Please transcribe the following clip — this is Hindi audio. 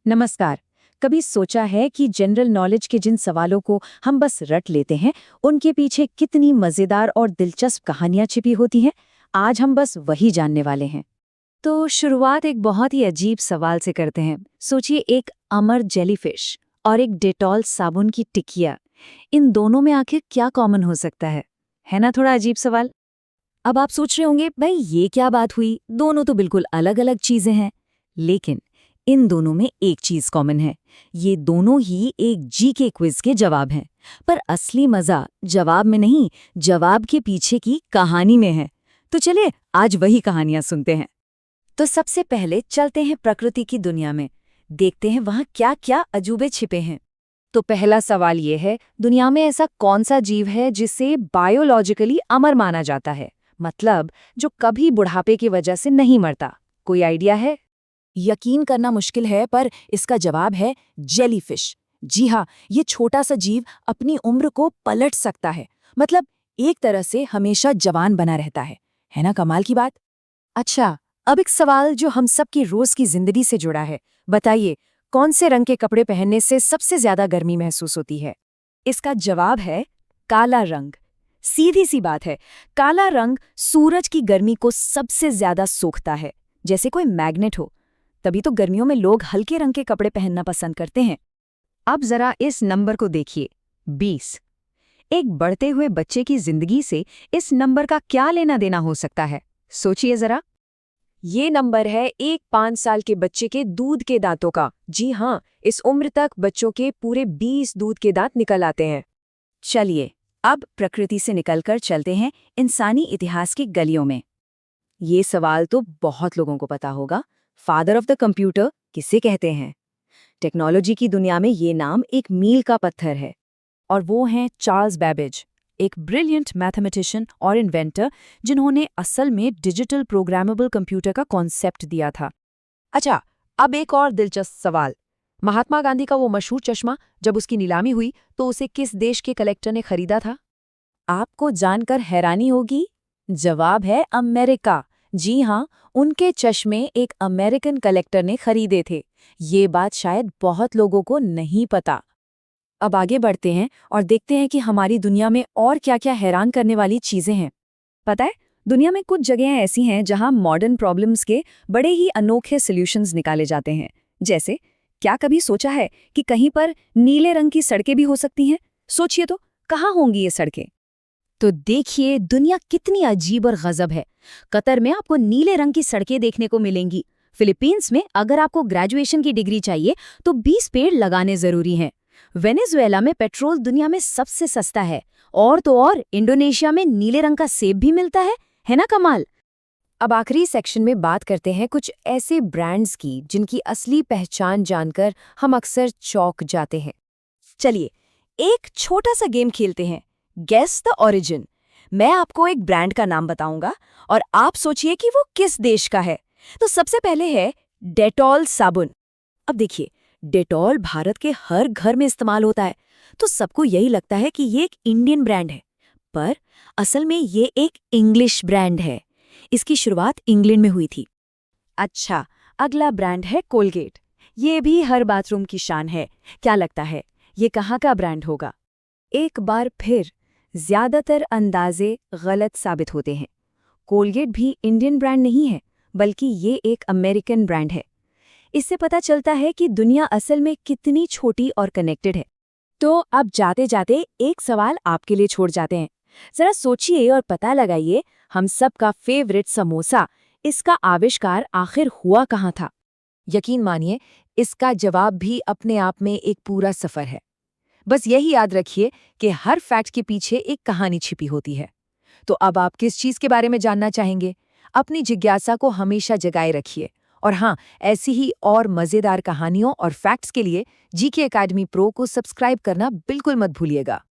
नमस्कार। कभी सोचा है कि जनरल नॉलेज के जिन सवालों को हम बस रट लेते हैं, उनके पीछे कितनी मजेदार और दिलचस्प कहानियां छिपी होती हैं? आज हम बस वही जानने वाले हैं। तो शुरुआत एक बहुत ही अजीब सवाल से करते हैं। सोचिए, एक अमर जेलीफिश और एक डेटॉल साबुन की टिकिया, इन दोनों में आखिर क्या कॉमन हो सकता है ना? थोड़ा अजीब सवाल। अब आप सोच रहे होंगे, भाई ये क्या बात हुई, दोनों तो बिल्कुल अलग अलग चीजें हैं। लेकिन इन दोनों में एक चीज कॉमन है, ये दोनों ही एक जीके क्विज के जवाब हैं। पर असली मजा जवाब में नहीं, जवाब के पीछे की कहानी में है। तो चलिए आज वही कहानियां सुनते हैं। तो सबसे पहले चलते हैं प्रकृति की दुनिया में, देखते हैं वहां क्या क्या अजूबे छिपे हैं। तो पहला सवाल ये है, दुनिया में ऐसा कौन सा जीव है जिसे बायोलॉजिकली अमर माना जाता है, मतलब जो कभी बुढ़ापे की वजह से नहीं मरता? कोई आइडिया है? यकीन करना मुश्किल है, पर इसका जवाब है जेलीफिश। जी हाँ, ये छोटा सा जीव अपनी उम्र को पलट सकता है। मतलब एक तरह से हमेशा जवान बना रहता है ना कमाल की बात। अच्छा, अब एक सवाल जो हम सब की रोज की जिंदगी से जुड़ा है। बताइए, कौन से रंग के कपड़े पहनने से सबसे ज्यादा गर्मी महसूस होती है? इसका जवाब है काला रंग। सीधी सी बात है, काला रंग सूरज की गर्मी को सबसे ज्यादा सोखता है, जैसे कोई मैग्नेट हो। तभी तो गर्मियों में लोग हल्के रंग के कपड़े पहनना पसंद करते हैं। अब जरा इस नंबर को देखिए, 20। एक बढ़ते हुए बच्चे की जिंदगी से इस नंबर का क्या लेना देना हो सकता है? सोचिए जरा। ये नंबर है एक 5 साल के बच्चे के दूध के दांतों का। जी हाँ, इस उम्र तक बच्चों के पूरे 20 दूध के दांत निकल आते हैं। चलिए, अब प्रकृति से निकलकर चलते हैं इंसानी इतिहास की गलियों में। ये सवाल तो बहुत लोगों को पता होगा, फादर ऑफ द कंप्यूटर किसे कहते हैं? टेक्नोलॉजी की दुनिया में ये नाम एक मील का पत्थर है। और वो हैं चार्ल्स बैबेज, एक ब्रिलियंट मैथमेटिशियन और इन्वेंटर जिन्होंने असल में डिजिटल प्रोग्रामेबल कंप्यूटर का कॉन्सेप्ट दिया था। अच्छा, अब एक और दिलचस्प सवाल। महात्मा गांधी का वो मशहूर चश्मा, जब उसकी नीलामी हुई तो उसे किस देश के कलेक्टर ने खरीदा था? आपको जानकर हैरानी होगी, जवाब है अमेरिका। जी हाँ, उनके चश्मे एक अमेरिकन कलेक्टर ने खरीदे थे। ये बात शायद बहुत लोगों को नहीं पता। अब आगे बढ़ते हैं और देखते हैं कि हमारी दुनिया में और क्या-क्या हैरान करने वाली चीजें हैं। पता है, दुनिया में कुछ जगहें ऐसी हैं जहां मॉडर्न प्रॉब्लम्स के बड़े ही अनोखे सॉल्यूशंस निकाले जाते हैं। जैसे, क्या कभी सोचा है कि कहीं पर नीले रंग की सड़कें भी हो सकती हैं? सोचिए तो, कहाँ होंगी ये सड़कें? तो देखिए, दुनिया कितनी अजीब और गजब है। कतर में आपको नीले रंग की सड़कें देखने को मिलेंगी। फिलीपींस में अगर आपको ग्रेजुएशन की डिग्री चाहिए तो 20 पेड़ लगाने जरूरी हैं। वेनेजुएला में पेट्रोल दुनिया में सबसे सस्ता है। और तो और इंडोनेशिया में नीले रंग का सेब भी मिलता है ना कमाल? अब आखिरी सेक्शन में बात करते हैं कुछ ऐसे ब्रांड्स की जिनकी असली पहचान जानकर हम अक्सर चौंक जाते हैं। चलिए, एक छोटा सा गेम खेलते हैं, गेस द ओरिजिन। मैं आपको एक ब्रांड का नाम बताऊंगा और आप सोचिए कि वो किस देश का है। तो सबसे पहले है डेटॉल साबुन। अब देखिए, डेटॉल भारत के हर घर में इस्तेमाल होता है, तो सबको यही लगता है कि ये एक इंडियन ब्रांड है। पर असल में ये एक इंग्लिश ब्रांड है। इसकी शुरुआत इंग्लैंड में हुई थी। अच्छा, अगला ब्रांड है कोलगेट। ये भी हर बाथरूम की शान है। क्या लगता है, ये कहाँ का ब्रांड होगा? एक बार फिर ज्यादातर अंदाजे गलत साबित होते हैं। कोलगेट भी इंडियन ब्रांड नहीं है, बल्कि ये एक अमेरिकन ब्रांड है। इससे पता चलता है कि दुनिया असल में कितनी छोटी और कनेक्टेड है। तो अब जाते जाते एक सवाल आपके लिए छोड़ जाते हैं। जरा सोचिए और पता लगाइए, हम सब का फेवरेट समोसा, इसका आविष्कार आखिर हुआ कहाँ था? यकीन मानिए, इसका जवाब भी अपने आप में एक पूरा सफर है। बस यही याद रखिए कि हर फैक्ट के पीछे एक कहानी छिपी होती है। तो अब आप किस चीज के बारे में जानना चाहेंगे? अपनी जिज्ञासा को हमेशा जगाए रखिए। और हाँ, ऐसी ही और मजेदार कहानियों और फैक्ट्स के लिए जीके एकेडमी प्रो को सब्सक्राइब करना बिल्कुल मत भूलिएगा।